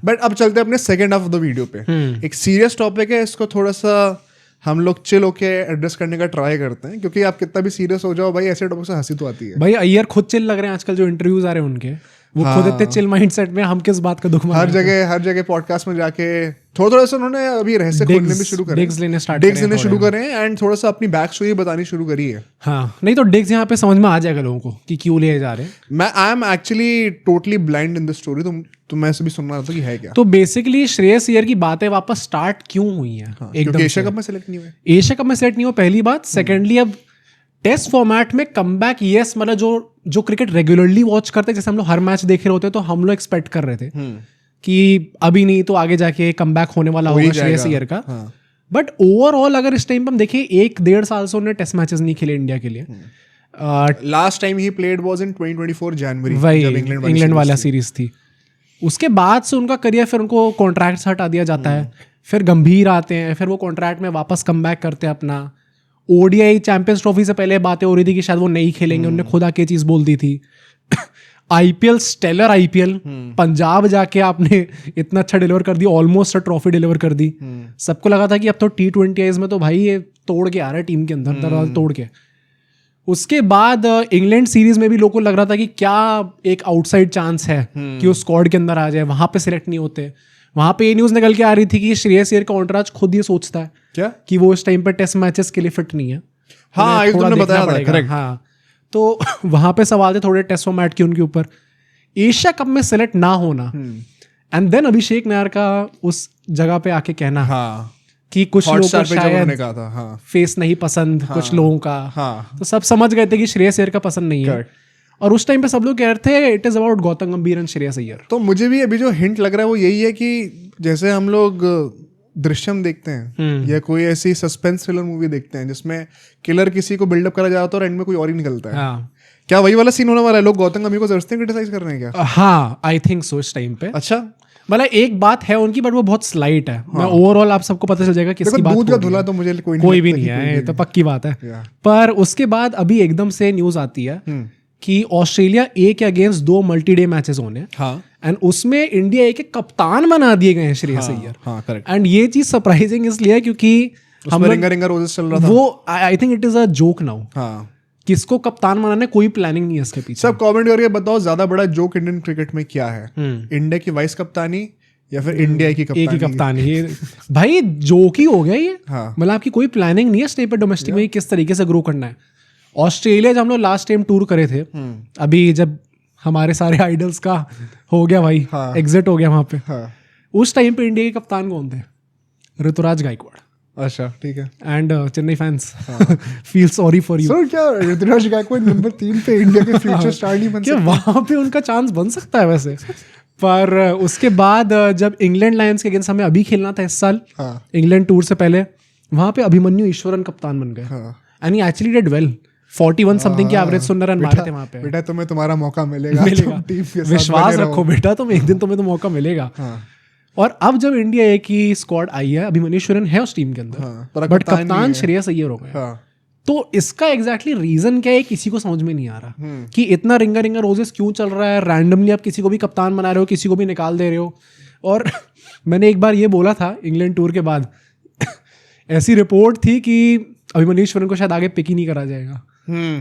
But अब चलते हैं अपने second half of the video पे। एक सीरियस टॉपिक है, इसको थोड़ा सा हम लोग चिल होके एड्रेस करने का ट्राई करते हैं, क्योंकि आप कितना भी सीरियस हो जाओ भाई, ऐसे टॉपिक से हंसी तो आती है। भाई अय्यर खुद चिल लग रहे हैं आजकल, जो इंटरव्यूज आ रहे हैं उनके, वो खुद इतने चिल माइंडसेट में, हम किस बात का दुख हर जगह पॉडकास्ट में जाके थोड़ा सा उन्होंने अभी रहस्य खोलने भी शुरू करे, डिग्स लेने शुरू करें एंड थोड़ा सा अपनी बैक स्टोरी बतानी शुरू करी है। हाँ, नहीं तो डिग्स यहाँ पे समझ में आ जाएगा लोगों को कि क्यों ले जा रहे हैं। I am actually totally blind in the story, तो मैं भी सुनना था कि है क्या। तो बेसिकली श्रेयस अय्यर की बातें वापस स्टार्ट क्यों हुई हैं? एकदम एशिया कप में सेलेक्ट नहीं हुए, एशिया कप में सेलेक्ट नहीं हुआ, पहली बात। सेकेंडली, अब टेस्ट फॉर्मेट में कमबैक, यस, मतलब जो क्रिकेट रेगुलरली वॉच करते हैं, जैसे हम लोग हर मैच देख रहे होते हैं, तो हम लोग एक्सपेक्ट कर रहे थे कि अभी नहीं तो आगे जाके कमबैक होने वाला होगा श्रेयस अय्यर का। बट ओवरऑल अगर इस टाइम पर हम देखें, 1-1.5 साल से उन्होंने टेस्ट मैचेस नहीं खेले इंडिया के लिए। Last time he played was in 2024 जनवरी, वही इंग्लैंड वाला सीरीज थी। उसके बाद से उनका करियर, फिर उनको कॉन्ट्रैक्ट से हटा दिया जाता है, फिर गंभीर आते हैं, फिर वो कॉन्ट्रैक्ट में वापस कमबैक करते हैं अपना। ओडीआई चैंपियंस ट्रॉफी से पहले बातें हो रही थी कि शायद वो नहीं खेलेंगे, उन्होंने खुद आके चीज बोल दी थी। आईपीएल, स्टेलर आईपीएल, पंजाब जाके आपने इतना अच्छा डिलीवर कर दिया, ऑलमोस्ट ट्रॉफी डिलीवर कर दी। सबको लगा था कि अब तो T20 में तो भाई ये तोड़ के आ रहा है टीम के अंदर, दरवाजा तोड़ के। उसके बाद इंग्लैंड सीरीज में भी लोगों को लग रहा था कि क्या एक आउटसाइड चांस है कि वो स्क्वाड के अंदर आ जाए, वहां पे सिलेक्ट नहीं होते। वहां पे ये न्यूज निकल के आ रही थी कि श्रेयस अय्यर का ऑन्टराज खुद ये सोचता है क्या कि वो इस टाइम पर टेस्ट मैचेस के लिए फिट नहीं है। हाँ, ये तुमने बताया था, करेक्ट। हाँ, तो वहां पे सवाल थे थोड़े टेस्ट फॉर्मेट के उनके ऊपर, एशिया कप में सेलेक्ट ना होना, एंड देन अभिषेक नायर का उस जगह पे आके कहना कि कुछ लोगों को शायद फेस नहीं पसंद, कुछ लोगों का, तो सब समझ गए थे कि श्रेयस अय्यर का पसंद नहीं है। और उस टाइम पे सब लोग कह रहे थे इट इज अबाउट गौतम गंभीर एंड श्रेयस अय्यर। तो मुझे भी अभी जो हिंट लग रहा है वो यही है कि जैसे हम लोग दृश्यम देखते हैं या कोई ऐसी सस्पेंस थ्रिलर मूवी देखते हैं जिसमें किलर किसी को बिल्डअप करा जाता है और एंड में कोई और ही निकलता है। क्या वही वाला सीन होने वाला है? लोग गौतम गंभीर को जबरदस्ती क्रिटिसाइज कर रहे हैं क्या? हाँ, आई थिंक सो इस टाइम पे। अच्छा, मतलब एक बात है उनकी, बट वो बहुत स्लाइट है। मैं ओवरऑल आप सबको पता चल जाएगा किसकी बात दूध का धुला तो मुझे कोई भी नहीं है, ये तो पक्की बात है। पर उसके बाद अभी एकदम से न्यूज आती है कि ऑस्ट्रेलिया ए के अगेंस्ट 2 मल्टी-डे मैचेस होने, एंड उसमें इंडिया ए के कप्तान बना दिए गए हैं श्रेयस अय्यर। एंड ये चीज सरप्राइजिंग इसलिए है क्योंकि हम रिंगा रोजेस चल रहा था, वो I think it is a joke now. किसको कप्तान बनाने, कोई प्लानिंग नहीं है इसके पीछे। सब कमेंट करके बताओ ज्यादा बड़ा जोक इंडियन क्रिकेट में क्या है? इंडिया की वाइस कप्तानी या फिर इंडिया की कप्तानी? भाई जोक ही हो गया ये। मतलब आपकी कोई प्लानिंग नहीं है स्टे पे डोमेस्टिक में किस तरीके से ग्रो करना है। ऑस्ट्रेलिया जब हम लोग लास्ट टाइम टूर करे थे, अभी जब हमारे सारे आइडल्स का हो गया भाई, एग्जिट हो गया वहां पे, उस टाइम पे इंडिया के कप्तान कौन थे? ऋतुराज गायकवाड़। अच्छा, ठीक है। And Chennai fans feel sorry for you. Sir, क्या ऋतुराज गायकवाड़ नंबर 3 पे इंडिया के फ्यूचर स्टार नहीं बन सकते? वहां पे उनका चांस बन सकता है वैसे। पर उसके बाद जब इंग्लैंड लायंस के अगेंस्ट हमें अभी खेलना था इस साल, इंग्लैंड टूर से पहले, वहां पे अभिमन्यु ईश्वरन कप्तान बन गए, and he actually did well. 41 something के एवरेज 100 रन मारे थे वहां पे। बेटा तुम्हें तुम्हारा मौका मिलेगा। विश्वास रखो बेटा, एक दिन तुम्हें तो मौका मिलेगा। और अब जब इंडिया ए की स्क्वाड आई है, अभिमन्यु ईश्वरन है उस टीम के अंदर, बट कप्तान श्रेयस अय्यर हो गए। तो इसका एग्जैक्टली रीजन क्या है, किसी को समझ में नहीं आ रहा कि इतना रिंगा रोजेस क्यों चल रहा है। रैंडमली आप किसी को भी कप्तान बना रहे हो, किसी को भी निकाल दे रहे हो। और मैंने एक बार ये बोला था इंग्लैंड टूर के बाद ऐसी रिपोर्ट थी कि अभिमन्यु ईश्वरन को शायद आगे पिक ही नहीं करा जाएगा।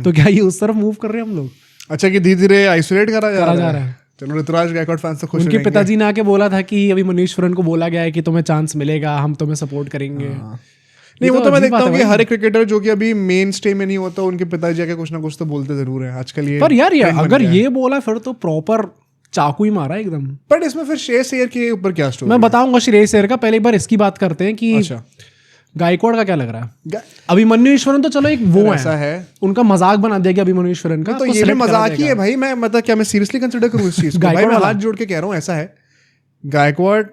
तो क्या ये उस तरफ मूव कर रहे हैं हम लोग? अच्छा, कि धीरे धीरे आइसोलेट करा जा रहा है। चलो, ऋतुराज गायकवाड़ फैंस तो खुश उनके पिताजी ने आके बोला था कि अभिमन्यु ईश्वरन को बोला गया है कि तुम्हें चांस मिलेगा, हम तुम्हें सपोर्ट करेंगे। नहीं, वो तो मैं देखता हूँ कि हर एक क्रिकेटर जो कि अभी मेन स्ट्रीम में नहीं होता, उनके पिताजी आके कुछ ना कुछ तो बोलते जरूर है आजकल। ये पर यार अगर ये बोला फिर तो प्रॉपर चाकू ही मारा एकदम। बट इसमें फिर श्रेयस अय्यर के ऊपर क्या स्टोरी? मैं बताऊंगा श्रेयस अय्यर का। पहले एक बार इसकी बात करते हैं कि गायकवाड़ का क्या लग रहा है। अभिमन्यु ईश्वरन तो चलो एक वो ऐसा है, उनका मजाक बना दिया गया अभिमन्यु ईश्वरन का। तो ये भी मजाक ही है भाई। मैं मतलब क्या मैं सीरियसली कंसिडर करूं इस चीज को? भाई मैं हाथ जोड़ के कह रहा हूं, ऐसा है, गायकवाड़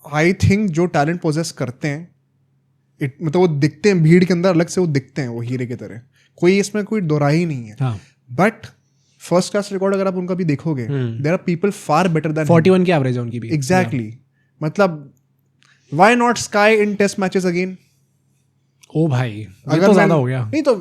आई थिंक जो टैलेंट पोजेस करते हैं, मतलब वो दिखते हैं भीड़ के अंदर, अलग से वो दिखते हैं वो हीरे की तरह, कोई इसमें कोई दोराही नहीं है। बट फर्स्ट क्लास रिकॉर्ड अगर आप उनका भी देखोगे, there are people far better than 41 की एवरेज है उनकी भी। एग्जैक्टली। मतलब why not Sky in test matches again? ओ भाई, अगर तो ज्यादा हो गया। नहीं तो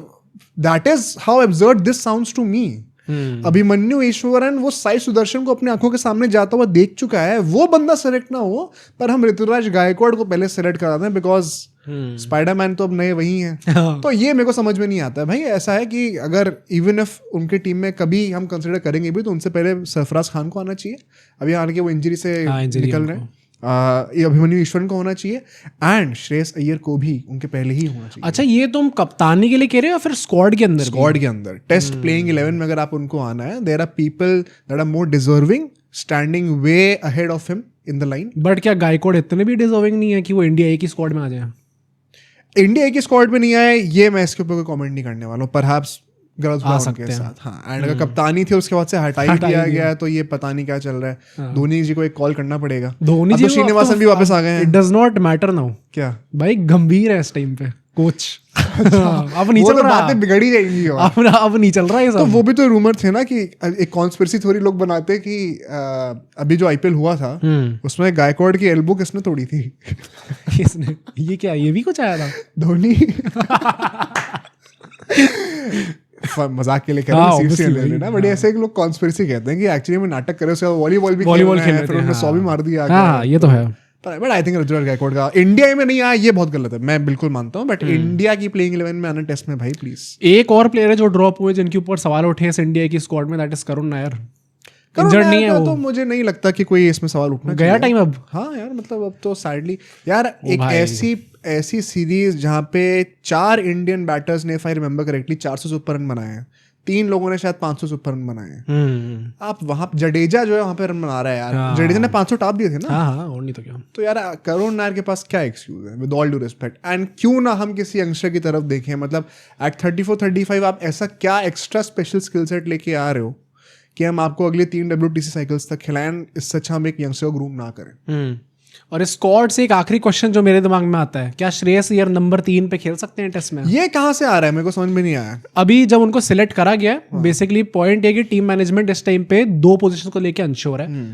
that is how absurd this sounds to me. Abhimanyu Easwaran वो साई सुदर्शन को अपने आंखों के सामने जाता हुआ देख चुका है, वो बंदा सेलेक्ट ना हो, पर हम ऋतुराज गायकवाड़ को पहले सेलेक्ट कराते हैं बिकॉज स्पाइडरमैन तो अब नए वही हैं। तो ये मेरे को समझ में नहीं आता है भाई। ऐसा है कि अगर इवन इफ उनके टीम में कभी हम कंसिडर करेंगे भी तो उनसे पहले सरफराज खान को आना चाहिए, अभी हालांकि वो इंजरी से निकल रहे हैं। ये अभिमन्यु ईश्वरन को होना चाहिए एंड श्रेयस अय्यर को भी उनके पहले ही होना चाहिए। अच्छा, ये तुम कप्तानी के लिए कह रहे हो या फिर स्क्वाड के अंदर? स्क्वाड के अंदर टेस्ट प्लेइंग 11 में अगर आप उनको आना है, there are people that are more deserving standing way ahead of him in the line. But क्या गायकवाड़ इतने भी डिजर्विंग नहीं है कि वो इंडिया ए की स्क्वाड में आ जाए? इंडिया की स्क्वाड में नहीं आए ये मैं इसके ऊपर कोई कमेंट नहीं करने वाला हूँ। परहैप्स गर्ल्स आ के सकते हैं। साथ, हाँ। एंड अगर कप्तानी थी उसके बाद से हटाई दिया गया है तो ये पता नहीं क्या चल रहा है। धोनी जी को एक कॉल करना पड़ेगा। धोनी अब जी तो श्रीनिवासन भी वापस आ गए हैं। It does not matter now. क्या भाई गंभीर है इस टाइम पे कोच। अब नहीं वो चल तो रहा, बातें बिगड़ी जाएंगी। और अब नहीं चल रहा है ये तो सब। वो भी तो रूमर थे ना कि एक कॉन्स्पिरेसी थ्योरी लोग बनाते कि अभी जो आईपीएल हुआ था उसमें गायकवाड़ की एल्बो किसने तोड़ी थी? इसने ये क्या, ये भी कुछ आया था? धोनी। मजाक के लिए कह रहे हैं, सीरियसली ले लेना। बट ऐसे एक लोग कॉन्स्पिरेसी कहते हैं कि एक्चुअली में नाटक करे, उसके बाद वॉलीबॉल भी खेल रहे हैं, फिर उन्होंने 100 भी मार दिया। हाँ, ये तो है। But I think Ruturaj Gaikwad का इंडिया में नहीं आया ये बहुत गलत है, मैं बिल्कुल मानता हूँ। बट इंडिया की प्लेइंग 11 में आना टेस्ट में भाई प्लीज। एक और प्लेयर है जो ड्रॉप हुए जिनके ऊपर सवाल उठे इस इंडिया की स्क्वाड में, that is Karun Nair. Injured नहीं है वो। तो मुझे नहीं लगता कि कोई इसमें सवाल उठना गया टाइम अब। हाँ यार, मतलब अब तो सैडली यार एक ऐसी सीरीज जहाँ पे 4 इंडियन बैटर्स ने, इफ आई रिमेम्बर करेक्टली, 400 से ऊपर रन बनाए हैं, 3 लोगों ने शायद 500 से ऊपर रन बनाए हैं। आप वहां जडेजा जो है वहां पे रन बना रहा है यार। जडेजा ने 500 टॉप दिए थे ना। हाँ, और नहीं तो क्या। तो यार करुण नायर के पास क्या एक्सक्यूज है, with all due respect. And क्यों ना हम किसी यंगस्टर की तरफ देखें, मतलब एट 34-35 आप ऐसा क्या एक्स्ट्रा स्पेशल स्किल सेट लेके आ रहे हो कि हम आपको अगले 3 WTC साइकिल्स तक खिलाएं, इससे अच्छा हम एक यंगस्टर को ग्रूम ना करें। और इस स्क्वाड से एक आखिरी क्वेश्चन जो मेरे दिमाग में आता है, क्या श्रेयस अय्यर नंबर 3 पे खेल सकते हैं टेस्ट में? ये कहाँ से आ रहा है, मेरे को समझ में नहीं आया। अभी जब उनको सिलेक्ट करा गया, बेसिकली पॉइंट ये कि टीम मैनेजमेंट इस टाइम पे 2 पोजीशन को लेके अनश्योर है।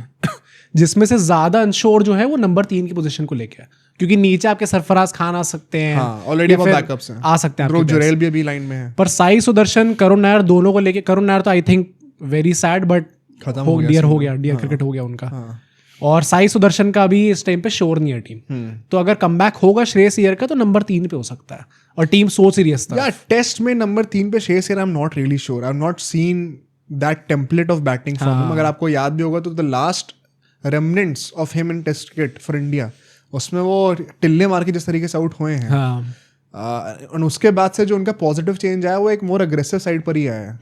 जिसमें से ज्यादा अनश्योर जो है वो नंबर 3 की पोजीशन को लेके है, क्योंकि नीचे आपके सरफराज खान आ सकते हैं। ऑलरेडी बैकअप्स हैं, आ सकते हैं। जुरेल भी अभी लाइन में है। पर साई सुदर्शन, करुण नायर दोनों को लेके, करुण नायर तो I think very sad but खत्म हो गया, डियर क्रिकेट हो गया उनका। और साई सुदर्शन का भी इस टाइम पे श्योर नहीं है टीम। तो अगर कमबैक होगा श्रेयस अय्यर का तो नंबर 3 पे हो सकता है, और टीम सोच सीरियस था। यार टेस्ट में नंबर 3 पे Shreyas Iyer, I am not really sure, I am not seen that template of batting from him. अगर आपको याद भी होगा तो the last remnants of him in test cricket for India, उसमें वो टिल्ले मार के जिस तरीके से आउट हुए हैं, और उसके बाद से जो उनका पॉजिटिव चेंज आया वो एक मोर अग्रेसिव साइड पर ही आया है।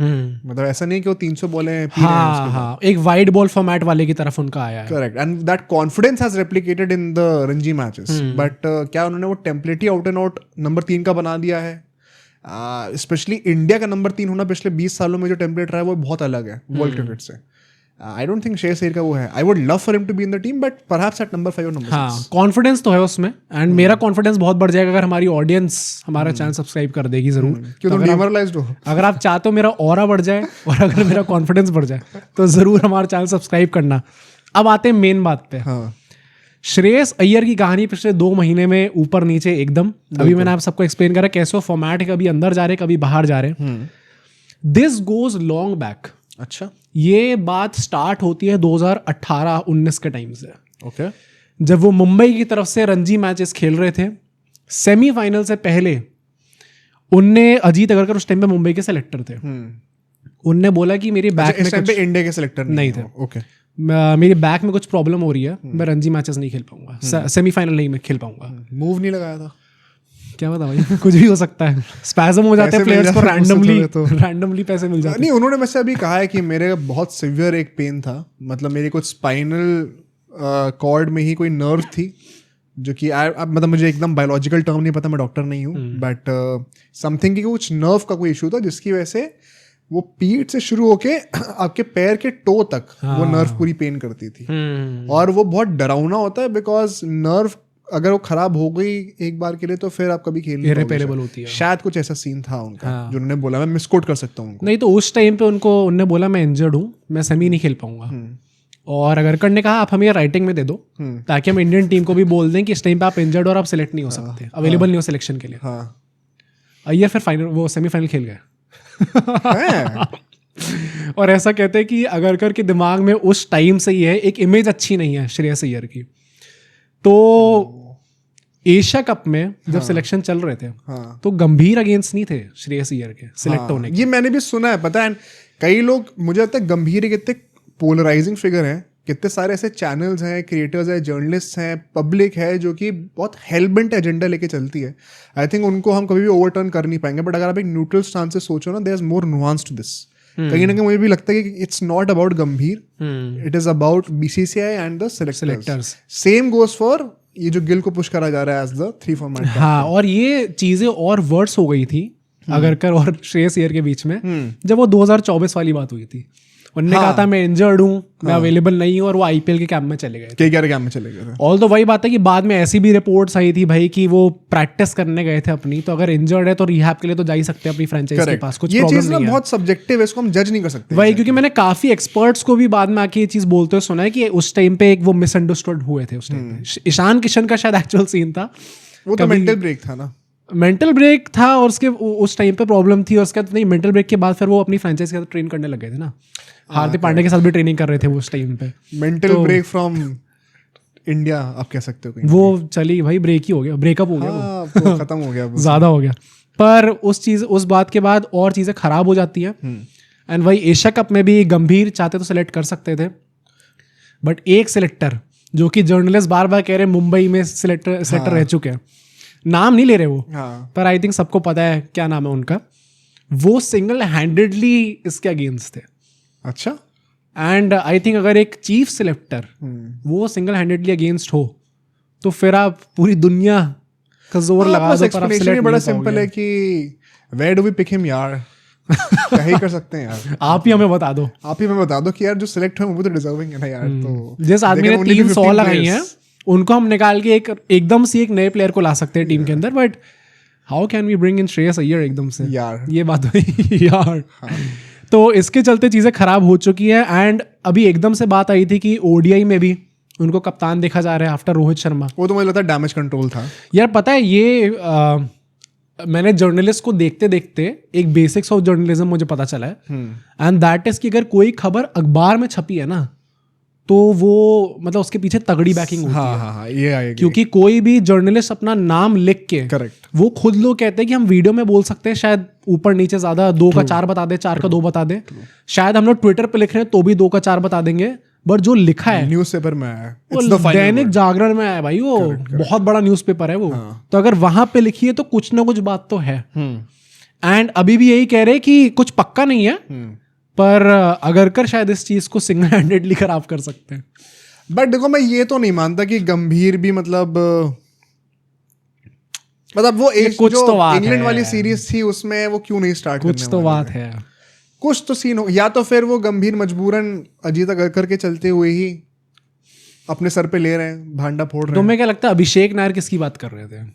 मतलब ऐसा नहीं कि वो 300 बॉलें पी रहे हैं उसके बाद। एक वाइड बॉल फॉर्मेट वाले की तरफ उनका आया है। Correct, and that confidence has replicated in the Ranji matches. But क्या उन्होंने वो template he out and out number 3 का बना दिया है? स्पेशली इंडिया का नंबर 3 होना पिछले 20 सालों में जो टेम्पलेट रहा है वो बहुत अलग है वर्ल्ड क्रिकेट से। I don't think Shreyas Iyer का वो है। I would love for him to be in the team, but perhaps at number 5 और नंबर 6। हाँ, कॉन्फिडेंस तो है उसमें, एंड मेरा कॉन्फिडेंस बहुत बढ़ जाएगा अगर हमारी ऑडियंस हमारा चैनल सब्सक्राइब कर देगी जरूर। क्यों तुम डिमोरलाइज्ड हो? अगर आप चाहते हो मेरा ऑरा बढ़ जाए और अगर मेरा कॉन्फिडेंस बढ़ जाए तो जरूर हमारा चैनल सब्सक्राइब करना। अब आते हैं मेन बात पे। हाँ, श्रेयस अय्यर की कहानी पिछले 2 महीने में ऊपर नीचे एकदम। अभी मैंने आप सबको एक्सप्लेन करा कैसे फॉर्मेट कभी अंदर जा रहे कभी बाहर जा रहे। This goes long back. अच्छा, ये बात स्टार्ट होती है 2018-19 के टाइम से। ओके, जब वो मुंबई की तरफ से रणजी मैचेस खेल रहे थे। सेमीफाइनल से पहले उनने, अजीत अगरकर उस टाइम पे मुंबई के सेलेक्टर थे, उनने बोला कि मेरी बैक में कुछ, इंडिया के सेलेक्टर नहीं थे। ओके, मेरी बैक में कुछ प्रॉब्लम हो रही है, मैं रणजी मैचेस नहीं खेल पाऊंगा, सेमीफाइनल नहीं मैं खेल पाऊंगा। मूव नहीं लगाया था? क्या पता भाई, कुछ भी हो सकता है। स्पैज़म हो जाते हैं प्लेयर्स को, रैंडमली पैसे मिल जाते हैं। नहीं, उन्होंने वैसे अभी कहा है कि मेरे बहुत सिवियर एक पेन था, मतलब मेरी कुछ स्पाइनल कॉर्ड में ही कोई नर्व थी जो कि मतलब मुझे एकदम बायोलॉजिकल टर्म नहीं पता, मैं डॉक्टर नहीं हूँ, बट समथिंग की कुछ नर्व का कोई इशू था जिसकी वजह से वो पीठ से शुरू होके आपके पैर के टो तक वो नर्व पूरी पेन करती थी। और वो बहुत डरावना होता है बिकॉज नर्व अगर वो खराब हो गई एक बार के लिए तो फिर आप कभी खेल नहीं इररिपेलेबल होती है। शायद कुछ ऐसा सीन था उनका जो उन्होंने बोला, मैं मिसकोट कर सकता हूँ। नहीं तो उस टाइम पे उन्होंने बोला मैं इंजर्ड हूँ, मैं सेमी नहीं खेल पाऊंगा। और अगरकर ने कहा आप हमें राइटिंग में दे दो ताकि हम इंडियन टीम को भी बोल दें कि इस टाइम पे आप इंजर्ड और आप सिलेक्ट नहीं हो सकते, अवेलेबल नहीं हो सिलेक्शन के लिए। अय्यर फिर फाइनल, वो सेमीफाइनल खेल गए। और ऐसा कहते हैं कि अगरकर के दिमाग में उस टाइम से ही है, एक इमेज अच्छी नहीं है श्रेयस अय्यर की। तो एशिया कप में जब सिलेक्शन चल रहे थे हाँ। तो गंभीर अगेंस्ट नहीं थे श्रेयस अय्यर के सिलेक्ट होने के। ये मैंने भी सुना है, पता है। कई लोग, मुझे लगता है गंभीर कितने पोलराइजिंग फिगर हैं, कितने सारे ऐसे चैनल्स हैं, क्रिएटर्स हैं, जर्नलिस्ट हैं, पब्लिक है जो कि बहुत हेलबेंट एजेंडा लेके चलती है। आई थिंक उनको हम कभी भी ओवरटर्न कर नहीं पाएंगे। बट अगर आप एक न्यूट्रल स्टांस से सोचो ना, there is more nuance to this. कहीं ना कहीं मुझे भी लगता है कि it's not about Gambhir, it is about BCCI and the selectors. Same goes for ये जो गिल को पुश करा जा रहा है एज द 3 फॉर्मेट। हाँ, और ये चीजें और वर्स हो गई थी अगरकर और श्रेयस अय्यर के बीच में जब वो 2024 वाली बात हुई थी। उन्होंने कहा था मैं इंजर्ड हूँ, मैं अवेलेबल नहीं हूँ, और वो आईपीएल के कैंप में चले गए थे। कैंप में चले गए थे। ऑल तो वही बात है कि बाद में ऐसी भी रिपोर्ट्स आई थी भाई कि वो प्रैक्टिस करने गए थे अपनी, तो अगर इंजर्ड है तो रिहैब के लिए तो जा ही सकते हैं अपनी फ्रेंचाइज के पास, कुछ प्रॉब्लम नहीं है। बहुत सब्जेक्टिव है, इसको हम जज नहीं कर सकते वही, क्योंकि मैंने काफी एक्सपर्ट्स को भी बाद में आके ये चीज बोलते हुए सुना है कि उस टाइम पे एक वो मिसअंडरस्टूड हुए थे उस टाइम पे। ईशान किशन का शायद एक्चुअल सीन था, वो तो मेंटल ब्रेक था ना। मेंटल ब्रेक था, और उसके उस टाइम पे प्रॉब्लम थी, और उसके बाद नहीं, मेंटल ब्रेक के बाद फिर वो अपनी फ्रेंचाइज के साथ ट्रेन करने लग गए थे ना। हार्दिक पांड्या के साथ भी ट्रेनिंग कर रहे थे वो उस टाइम पे। मेंटल ब्रेक फ्रॉम इंडिया आप कह सकते हो कहीं। वो चली भाई, ब्रेक ही हो गया, ब्रेकअप हो गया वो। तो खत्म हो गया ज्यादा हो गया। पर उस बात के बाद और चीजें खराब हो जाती हैं। एंड वही एशिया कप में भी गंभीर चाहते तो सेलेक्ट कर सकते थे, बट एक सिलेक्टर जो कि जर्नलिस्ट बार बार कह रहे हैं मुंबई में सिलेक्टर रह चुके हैं, नाम नहीं ले रहे वो, पर आई थिंक सबको पता है क्या नाम है उनका। वो सिंगल हैंडेडली इसके अगेंस्ट थे। अच्छा। एंड आई थिंक अगर एक चीफ सिलेक्टर वो सिंगल हैंडेडली अगेंस्ट हो तो फिर आप पूरी दुनिया का जोर लगा दो, पर आप सिलेक्ट बड़ा सिंपल है कि where do we pick him यार। क्या ही कर सकते हैं यार। आप ही हमें बता दो, कि यार जो सिलेक्ट हुए वो तो डिजर्विंग है ना यार। तो जिस आदमी ने 300 लगाई हैं उनको हम निकाल के एकदम से एक नए प्लेयर को ला सकते हैं टीम के अंदर, but how can we bring in Shreyas Iyer एकदम से यार, ये बात हुई यार। तो इसके चलते चीजें खराब हो चुकी है। एंड अभी एकदम से बात आई थी कि ओडीआई में भी उनको कप्तान देखा जा रहा है आफ्टर रोहित शर्मा। वो तो मुझे लगता है डैमेज कंट्रोल था यार। पता है ये मैंने जर्नलिस्ट को देखते देखते एक बेसिक्स ऑफ जर्नलिज्म मुझे पता चला है, एंड दैट इज कि अगर कोई खबर अखबार में छपी है ना तो वो मतलब उसके पीछे तगड़ी बैकिंग होती है। हाँ, ये आएगी। क्योंकि कोई भी जर्नलिस्ट अपना नाम लिख के, करेक्ट, वो खुद लोग कहते हैं कि हम वीडियो में बोल सकते हैं, शायद ऊपर नीचे ज्यादा 2 का 4 बता दे, 4 का 2 बता दे, शायद हम लोग ट्विटर पे लिख रहे हैं तो भी 2 का 4 बता देंगे, बट जो लिखा है न्यूज़पेपर में है, दैनिक जागरण में है भाई, वो बहुत बड़ा न्यूज़पेपर है वो। तो अगर वहां पे लिखी है तो कुछ ना कुछ बात तो है। एंड अभी भी यही कह रहे हैं कि कुछ पक्का नहीं है, पर अगरकर शायद इस चीज को सिंगल हैंडेडली खराब कर सकते हैं। बट देखो, मैं ये तो नहीं मानता कि गंभीर भी मतलब वो एक कुछ जो तो इंग्लैंड वाली सीरीज थी उसमें वो क्यों नहीं स्टार्ट करने कुछ तो बात है, कुछ तो सीन हो। या तो फिर वो गंभीर मजबूरन अजीत अगरकर के चलते हुए ही अपने सर पे ले रहे हैं, भांडा फोड़ रहे हैं। तो मैं क्या लगता है अभिषेक नायर किसकी बात कर रहे थे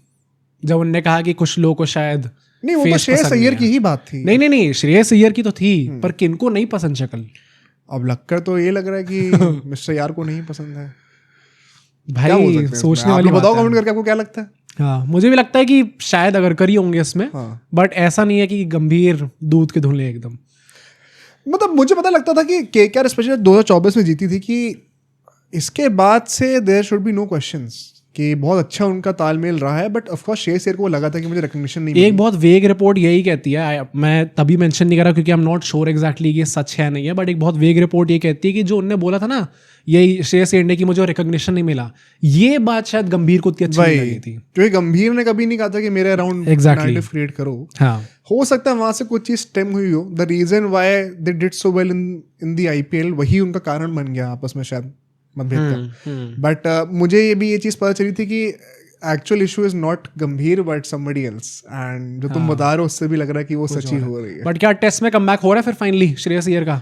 जब उन्होंने कहा कि कुछ लोगों को शायद नहीं, वो तो श्रेयस अय्यर की ही बात थी। नहीं, श्रेयस अय्यर की तो थी, पर किनको नहीं पसंद शक्ल। अब लगकर तो ये लग रहा है कि मिस्टर यार को नहीं पसंद है भाई। सोचने वाली बताओ कमेंट करके आपको क्या लगता है। हाँ, मुझे भी लगता है कि शायद अगरकर ही होंगे इसमें, बट ऐसा नहीं है कि गंभीर दूध के धुले एकदम। मतलब मुझे पता लगता था कि केकेआर स्पेशली 2024 में जीती थी कि इसके बाद से there should be no questions कि बहुत अच्छा उनका तालमेल रहा है। But of course Shreyas Iyer को लगा था कि मुझे रिकॉग्निशन नहीं मिली। एक बहुत वेग रिपोर्ट यही कहती है, मैं तभी मेंशन नहीं कर रहा क्योंकि आई एम नॉट श्योर एग्जैक्टली ये सच है नहीं है, बट एक बहुत वेग रिपोर्ट ये कहती है कि जो उन्होंने बोला था ना यही श्रेयस अय्यर ने कि मुझे रिकॉग्निशन नहीं मिला, ये बात शायद गंभीर को इतनी अच्छी नहीं लगी थी। क्योंकि गंभीर ने कभी नहीं कहा था कि मेरे अराउंड नैरेटिव क्रिएट करो। हाँ, हो सकता है वहां से कुछ चीज स्टेम हुई हो। The reason why they did so well in the IPL वही उनका कारण बन गया आपस में शायद मतभेद का। बट मुझे ये भी ये चीज पता चली थी कि एक्चुअल इशू इज नॉट गंभीर बट समबडी एल्स। एंड जो तुम बता रहे हो उससे भी लग रहा है कि वो सच्ची हो रही है। बट क्या टेस्ट में कमबैक हो रहा है फिर फाइनली श्रेयस अय्यर का?